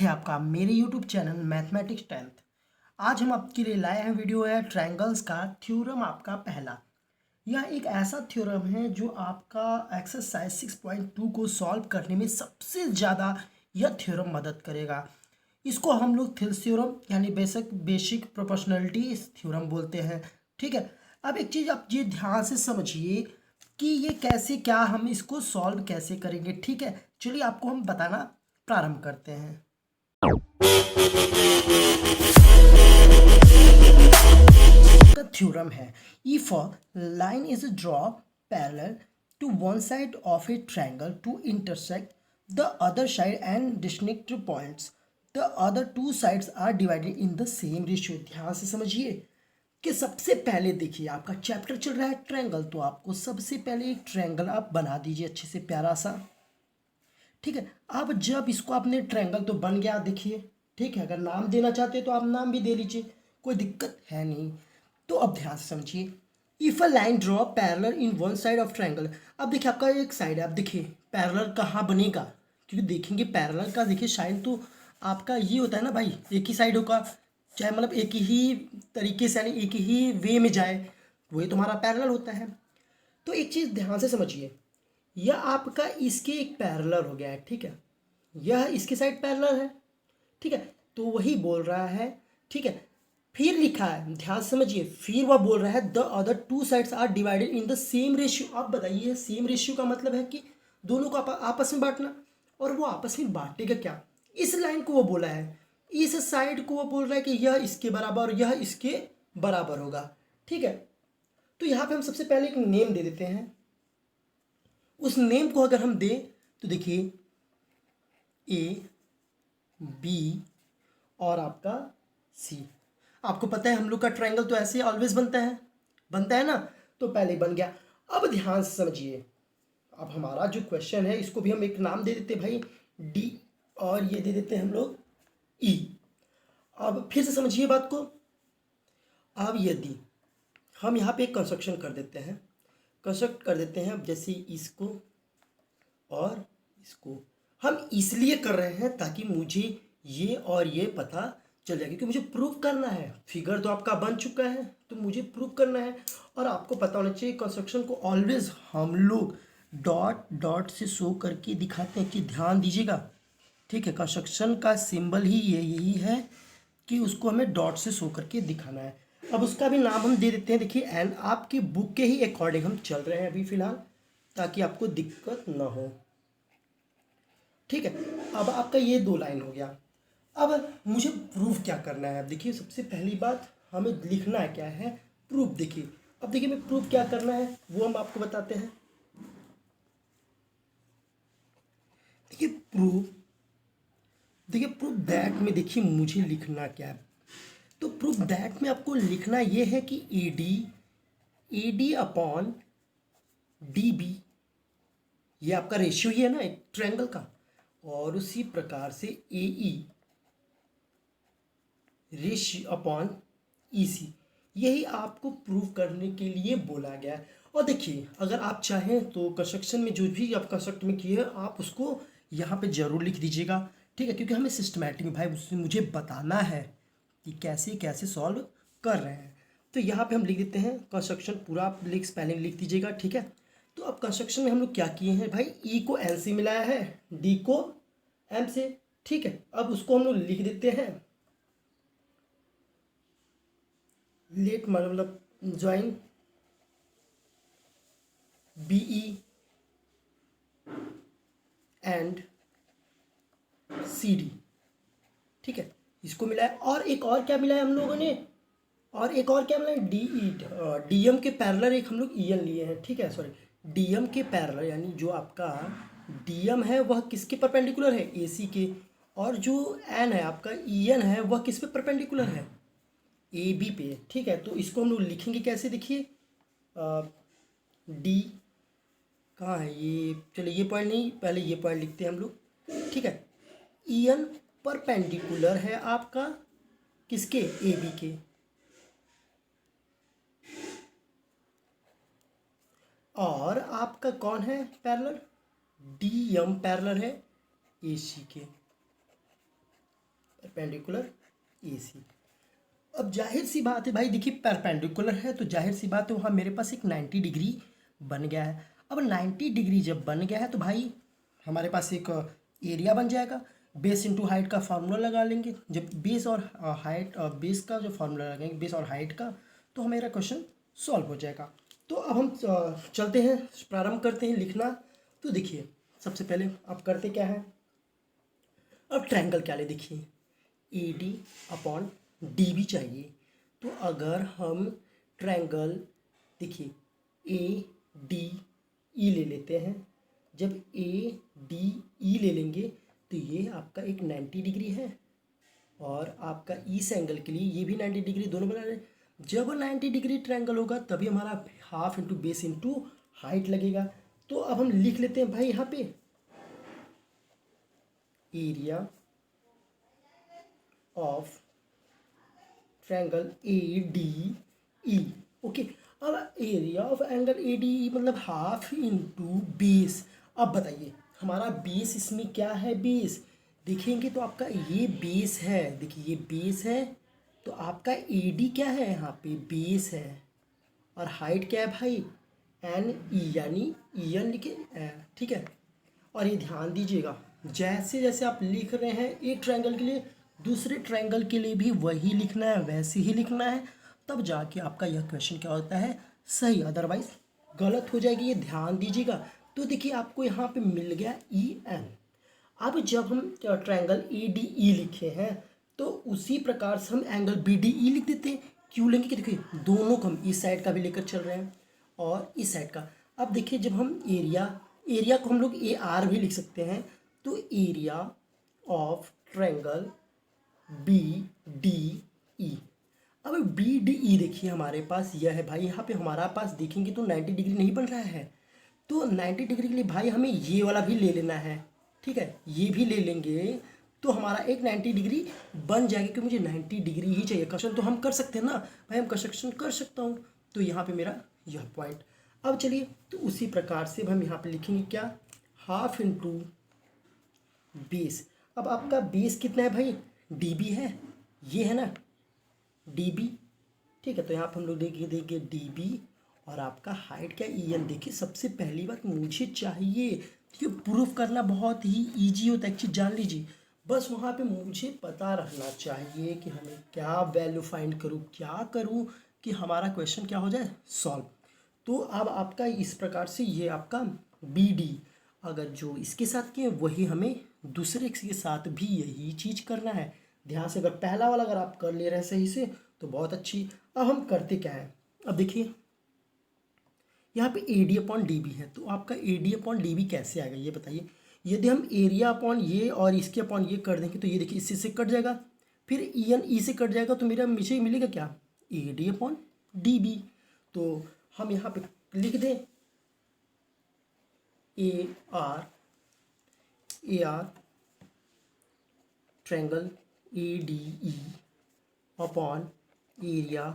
है आपका मेरे YouTube चैनल मैथमेटिक्स 10th। आज हम आपके लिए लाए हैं वीडियो है ट्रायंगल्स का थ्योरम आपका पहला। यह एक ऐसा थ्योरम है जो आपका एक्सरसाइज 6.2 को सॉल्व करने में सबसे ज़्यादा यह थ्योरम मदद करेगा। इसको हम लोग थिल्स थ्योरम यानी बेसिक प्रोपोर्शनलिटी थ्योरम बोलते हैं। ठीक है, अब एक चीज़ आप ये ध्यान से समझिए कि ये कैसे क्या हम इसको सॉल्व कैसे करेंगे। ठीक है, चलिए आपको हम बताना प्रारंभ करते हैं। का थ्योरम है if a line is draw parallel to one side of a triangle to intersect the other side and distinct points the other two sides are divided in the same ratio. ध्यान से समझिए कि सबसे पहले देखिए आपका chapter चल रहा है ट्रायंगल, तो आपको सबसे पहले एक ट्रायंगल आप बना दीजिए अच्छे से प्यारा सा। ठीक है, अब जब इसको आपने ट्रायंगल तो बन गया देखिए। ठीक है, अगर नाम देना चाहते हैं तो आप नाम भी दे लीजिए, कोई दिक्कत है नहीं। तो अब ध्यान से समझिए if a line draw parallel in one side of triangle. अब देखिए आपका एक साइड है, अब देखिए पैरेलल कहाँ बनेगा, क्योंकि देखेंगे पैरेलल का देखिए साइन तो आपका ये होता है ना भाई, एक ही साइड होगा, चाहे मतलब एक ही तरीके से यानी एक ही वे में जाए, वही तुम्हारा पैरेलल होता है। तो एक चीज़ ध्यान से समझिए, यह आपका इसके एक पैरेलल हो गया है। ठीक है, यह इसके साइड पैरेलल है। ठीक है, तो वही बोल रहा है। ठीक है, फिर लिखा है, ध्यान से समझिए, फिर वह बोल रहा है the other two sides are divided in the same ratio. आप बताइए सेम रेशियो का मतलब है कि दोनों को आपस में बांटना, और वो आपस में बांटेगा क्या, इस लाइन को वो बोला है, इस साइड को वो बोल रहा है कि यह इसके बराबर और यह इसके बराबर होगा। ठीक है, तो यहाँ पे हम सबसे पहले एक नेम दे देते हैं। उस नेम को अगर हम दें तो देखिए ए बी और आपका सी। आपको पता है हम लोग का ट्रायंगल तो ऐसे ऑलवेज बनता है ना, तो पहले ही बन गया। अब ध्यान से समझिए, अब हमारा जो क्वेश्चन है इसको भी हम एक नाम दे देते हैं भाई डी, और ये दे देते हैं हम लोग ई। अब फिर से समझिए बात को। अब यदि हम यहाँ पे एक कंस्ट्रक्शन कर देते हैं, कंस्ट्रक्ट कर देते हैं, अब जैसे इसको और इसको हम इसलिए कर रहे हैं ताकि मुझे ये और ये पता चल जाए, क्योंकि मुझे प्रूव करना है। फिगर तो आपका बन चुका है, तो मुझे प्रूव करना है। और आपको पता होना चाहिए कंस्ट्रक्शन को ऑलवेज हम लोग डॉट डॉट से शो करके दिखाते हैं, कि ध्यान दीजिएगा। ठीक है, कंस्ट्रक्शन का सिंबल ही यही है कि उसको हमें डॉट से शो करके दिखाना है। अब उसका भी नाम हम दे देते हैं, देखिए एंड आपकी बुक के ही अकॉर्डिंग हम चल रहे हैं अभी फ़िलहाल, ताकि आपको दिक्कत ना हो। ठीक है, अब आपका ये दो लाइन हो गया। अब मुझे प्रूफ क्या करना है, अब देखिए सबसे पहली बात हमें लिखना है क्या है, प्रूफ। देखिए अब देखिए मैं प्रूफ क्या करना है वो हम आपको बताते हैं। देखिए प्रूफ, देखिए प्रूफ दैट में देखिए मुझे लिखना क्या है। तो प्रूफ दैट में आपको लिखना ये है कि A D upon D B, ये आपका रेशियो ही है ना एक ट्रायंगल का, और उसी प्रकार से ए ई रेशियो अपॉन ई सी, यही आपको प्रूव करने के लिए बोला गया है। और देखिए अगर आप चाहें तो कंस्ट्रक्शन में जो भी आप कंस्ट्रक्ट में किए आप उसको यहाँ पे ज़रूर लिख दीजिएगा। ठीक है, क्योंकि हमें सिस्टमैटिक भाई उससे मुझे बताना है कि कैसे कैसे सॉल्व कर रहे हैं। तो यहाँ पे हम लिख देते हैं कंस्ट्रक्शन पूरा, आप स्पेलिंग लिख दीजिएगा। ठीक है, तो अब कंस्ट्रक्शन में हम लोग क्या किए हैं भाई, ई को एल से मिलाया है, डी को एम से। ठीक है, अब उसको हम लोग लिख देते हैं लेट मतलब join B E and C D. ठीक है, इसको मिला है, और एक और क्या मिला है हम लोगों ने, और एक और क्या मिला है डी ई, डी एम के पैरेलल एक हम लोग ई एन लिए हैं। ठीक है, सॉरी डी एम के पैरेलल, यानी जो आपका डी एम है वह किसके परपेंडिकुलर है, ए सी के, और जो एन है आपका ई एन है वह किस पे परपेंडिकुलर है, ए बी पे। ठीक है, तो इसको हम लोग लिखेंगे कैसे, देखिए डी कहाँ है ये, चलिए ये पॉइंट नहीं, पहले ये पॉइंट लिखते हैं हम लोग। ठीक है, ई एन परपेंडिकुलर है आपका किसके, ए बी के, और आपका कौन है पैरेलल, डी एम पैरेलल है ए सी के। परपेंडिकुलर ए सी। अब जाहिर सी बात है भाई, देखिए परपेंडिकुलर है तो जाहिर सी बात है वहाँ मेरे पास एक 90 डिग्री बन गया है। अब 90 डिग्री जब बन गया है तो भाई हमारे पास एक एरिया बन जाएगा। बेस इंटू हाइट का फार्मूला लगा लेंगे। जब बेस और हाइट, बेस का जो फार्मूला लगाएंगे बेस और हाइट का, तो हमारा क्वेश्चन सॉल्व हो जाएगा। तो अब हम चलते हैं, प्रारंभ करते हैं लिखना। तो देखिए सबसे पहले आप करते क्या है, अब ट्रायंगल क्या ले, देखिए A D upon D B चाहिए। तो अगर हम ट्रायंगल देखिए ए डी ई ले लेते हैं, जब ए डी ई ले लेंगे तो ये आपका एक 90 डिग्री है और आपका इस एंगल के लिए ये भी 90 डिग्री, दोनों बना रहे। जब 90 डिग्री ट्रायंगल होगा तभी हमारा half into base into height लगेगा। तो अब हम लिख लेते हैं भाई यहाँ पे area of triangle A D E. Okay, अब area of angle A D E मतलब हाफ इंटू बेस। अब बताइए हमारा बेस इसमें क्या है, बेस देखेंगे तो आपका ये बेस है, देखिए ये बेस है, तो आपका ए डी क्या है यहाँ पे बेस है, और हाइट क्या है भाई एन ई, यानी ई एन लिखे, ठीक है। और ये ध्यान दीजिएगा जैसे जैसे आप लिख रहे हैं एक ट्रायंगल के लिए दूसरे ट्रायंगल के लिए भी वही लिखना है, वैसे ही लिखना है, तब जाके आपका यह क्वेश्चन क्या होता है सही, अदरवाइज गलत हो जाएगी, ये ध्यान दीजिएगा। तो देखिए आपको यहाँ पे मिल गया ई एन। अब जब हम ट्रायंगल ए डी ई लिखे हैं तो उसी प्रकार से हम एंगल बी डी ई लिख देते हैं। क्यों लेंगे कि देखिए दोनों को हम इस साइड का भी लेकर चल रहे हैं और इस साइड का। अब देखिए जब हम एरिया को हम लोग ए आर भी लिख सकते हैं, तो area of triangle B D E. अब बी डी ई देखिए हमारे पास यह है भाई, यहाँ पे हमारा पास देखेंगे तो 90 डिग्री नहीं बन रहा है, तो 90 डिग्री के लिए भाई हमें ये वाला भी ले लेना है, ठीक है, ये भी ले लेंगे तो हमारा एक 90 डिग्री बन जाएगी, क्योंकि मुझे 90 डिग्री ही चाहिए। क्वेश्चन तो हम कर सकते हैं ना भाई, हम कंस्ट्रक्शन कर सकता हूँ, तो यहाँ पे मेरा यह पॉइंट। अब चलिए तो उसी प्रकार से हम यहाँ पे लिखेंगे क्या, हाफ इंटू बेस। अब आपका बेस कितना है भाई, डी बी है, ये है ना डी बी, ठीक है। तो यहाँ पर हम लोग देंगे डी बी, और आपका हाइट क्या ई एन। देखिए सबसे पहली बात मुझे चाहिए, देखिए प्रूफ करना बहुत ही ईजी होता है, एक चीज़ जान लीजिए, बस वहाँ पे मुझे पता रहना चाहिए कि हमें क्या वैल्यू फाइंड करूँ, क्या करूँ कि हमारा क्वेश्चन क्या हो जाए सॉल्व। तो अब आपका इस प्रकार से ये आपका बी डी, अगर जो इसके साथ किए वही हमें दूसरे के साथ भी यही चीज़ करना है। ध्यान से अगर पहला वाला अगर आप कर ले रहे हैं सही से तो बहुत अच्छी। अब हम करते क्या है, अब देखिए यहाँ पे A D upon D B है, तो आपका A D upon D B कैसे आएगा ये बताइए। यदि हम एरिया अपॉन ये और इसके अपॉन ये कर देंगे तो ये देखिए इससे से कट जाएगा, फिर ई एन ई से कट जाएगा, तो मेरा मुझे मिलेगा क्या A D upon D B. तो हम यहाँ पे लिख दें A R triangle A D E upon area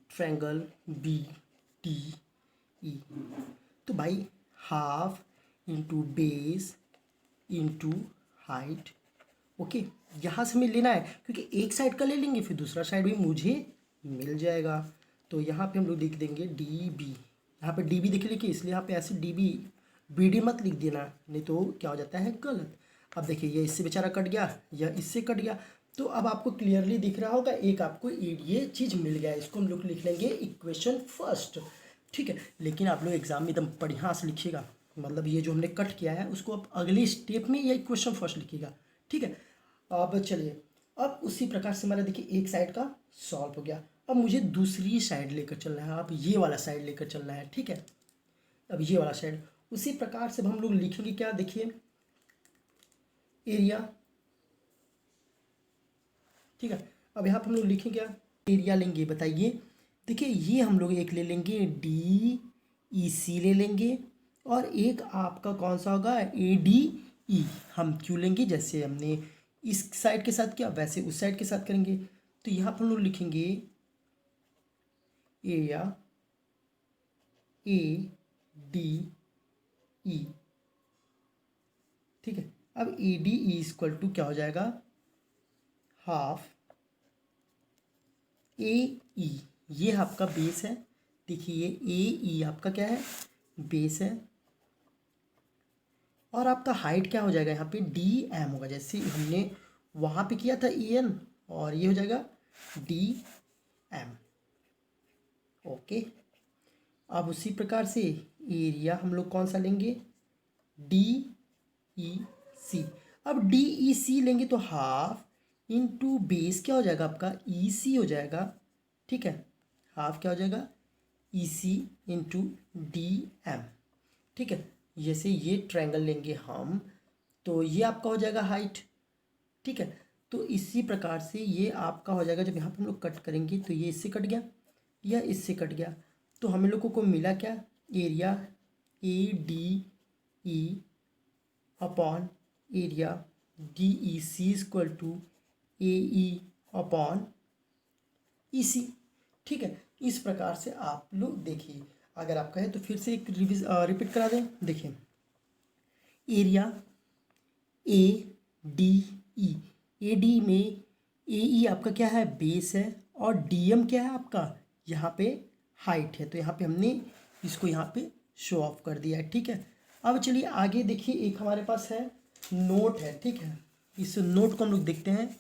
triangle B D E. तो भाई half into base into height. Okay, यहाँ से हमें लेना है क्योंकि एक साइड का ले लेंगे फिर दूसरा साइड भी मुझे मिल जाएगा। तो यहाँ पे हम लोग लिख देंगे डी बी, यहाँ पे डी बी देख लिखिए, इसलिए यहाँ पे ऐसे डी बी बी डी मत लिख देना, नहीं तो क्या हो जाता है गलत। अब देखिए ये इससे बेचारा कट गया, या इससे कट गया, तो अब आपको क्लियरली दिख रहा होगा एक आपको ये चीज़ मिल गया, इसको हम लोग लिख लेंगे इक्वेशन फर्स्ट, ठीक है। लेकिन आप लोग एग्जाम में एकदम बढ़िया से लिखिएगा, मतलब ये जो हमने कट किया है उसको आप अगले स्टेप में ये इक्वेशन फर्स्ट लिखिएगा, ठीक है। अब चलिए, अब उसी प्रकार से हमारा देखिए एक साइड का सॉल्व हो गया। अब मुझे दूसरी साइड लेकर चलना है, आप ये वाला साइड लेकर चलना है, ठीक है। अब ये वाला साइड उसी प्रकार से हम लोग लिखेंगे क्या, देखिए एरिया, ठीक है। अब यहाँ पर हम लोग लिखेंगे क्या, एरिया लेंगे, बताइए। देखिए ये हम लोग एक ले लेंगे डी ई सी ले लेंगे, और एक आपका कौन सा होगा ए डी ई। हम क्यों लेंगे, जैसे हमने इस साइड के साथ किया वैसे उस साइड के साथ करेंगे। तो यहाँ पर हम लोग लिखेंगे एरिया ए डी ई, ठीक है। अब A D E equal to क्या हो जाएगा, हाफ ए ई, ये आपका बेस है। देखिए ये ए ई आपका क्या है, बेस है। और आपका हाइट क्या हो जाएगा, यहाँ पे डी एम होगा, जैसे हमने वहाँ पे किया था ई एन, और ये हो जाएगा डी एम। ओके, अब उसी प्रकार से एरिया हम लोग कौन सा लेंगे, डी ई सी। अब डी ई सी लेंगे तो हाफ इंटू बेस क्या हो जाएगा आपका, ई सी हो जाएगा। ठीक है, हाफ क्या हो जाएगा, ई सी इंटू डी एम। ठीक है, जैसे ये ट्रायंगल लेंगे हम, तो ये आपका हो जाएगा हाइट। ठीक है, तो इसी प्रकार से ये आपका हो जाएगा, जब यहाँ पे हम लोग कट करेंगे तो ये इससे कट गया, यह इससे कट गया, तो हम लोगों को मिला क्या, area A D E upon area D E C equal to A E upon E C. ठीक है, इस प्रकार से आप लोग देखिए, अगर आप कहें तो फिर से एक रिपीट करा दें। देखिए area A D E, A D में ए ई आपका क्या है, बेस है, और डी एम क्या है आपका, यहाँ पे हाइट है। तो यहाँ पे हमने इसको यहाँ पे शो ऑफ कर दिया है। ठीक है, अब चलिए आगे देखिए, एक हमारे पास है नोट है। ठीक है, इस नोट को हम लोग देखते हैं।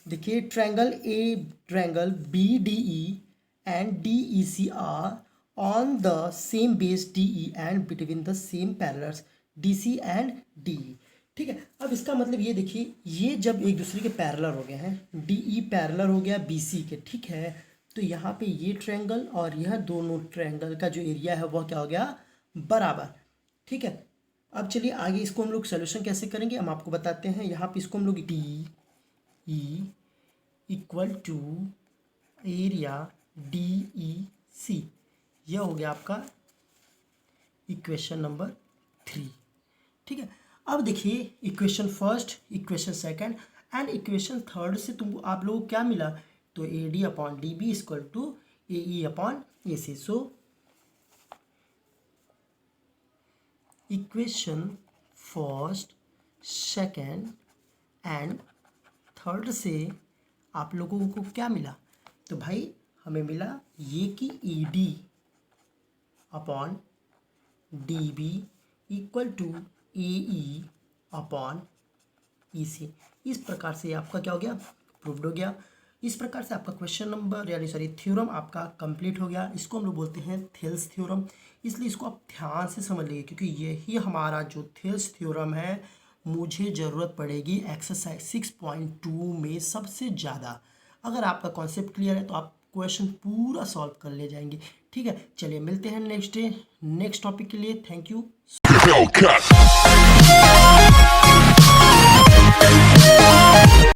देखिए triangle B D E and D E C are on the same base D E and between the same parallels D C and D E. ठीक है, अब इसका मतलब ये देखिए, ये जब एक दूसरे के पैरेलल हो गए हैं, डी ई पैरेलल हो गया बी सी के। ठीक है, तो यहाँ पे ये ट्रायंगल और यह दोनों ट्रायंगल का जो एरिया है वह क्या हो गया, बराबर। ठीक है, अब चलिए आगे इसको हम लोग सोल्यूशन कैसे करेंगे हम आपको बताते हैं। यहाँ पे इसको हम लोग D E equal to area D E C, यह हो गया आपका इक्वेशन नंबर 3। ठीक है, अब देखिए equation first, equation second and equation third से तुम आप लोगों को क्या मिला, तो A D upon D B equal to A E upon A C. So equation first, second and third से आप लोगों को क्या मिला, तो भाई हमें मिला ये कि E D upon D B equal to A E upon E C. इस प्रकार से आपका क्या हो गया, प्रूव्ड हो गया। इस प्रकार से आपका क्वेश्चन नंबर यानी सॉरी थ्योरम आपका कंप्लीट हो गया। इसको हम लोग बोलते हैं थेल्स थ्योरम, इसलिए इसको आप ध्यान से समझ लीजिए, क्योंकि यही हमारा जो थेल्स थ्योरम है मुझे ज़रूरत पड़ेगी एक्सरसाइज 6.2 में सबसे ज़्यादा। अगर आपका कॉन्सेप्ट क्लियर है तो आप क्वेश्चन पूरा सॉल्व कर ले जाएंगे। ठीक है, चलिए मिलते हैं नेक्स्ट डे नेक्स्ट टॉपिक के लिए। Thank you.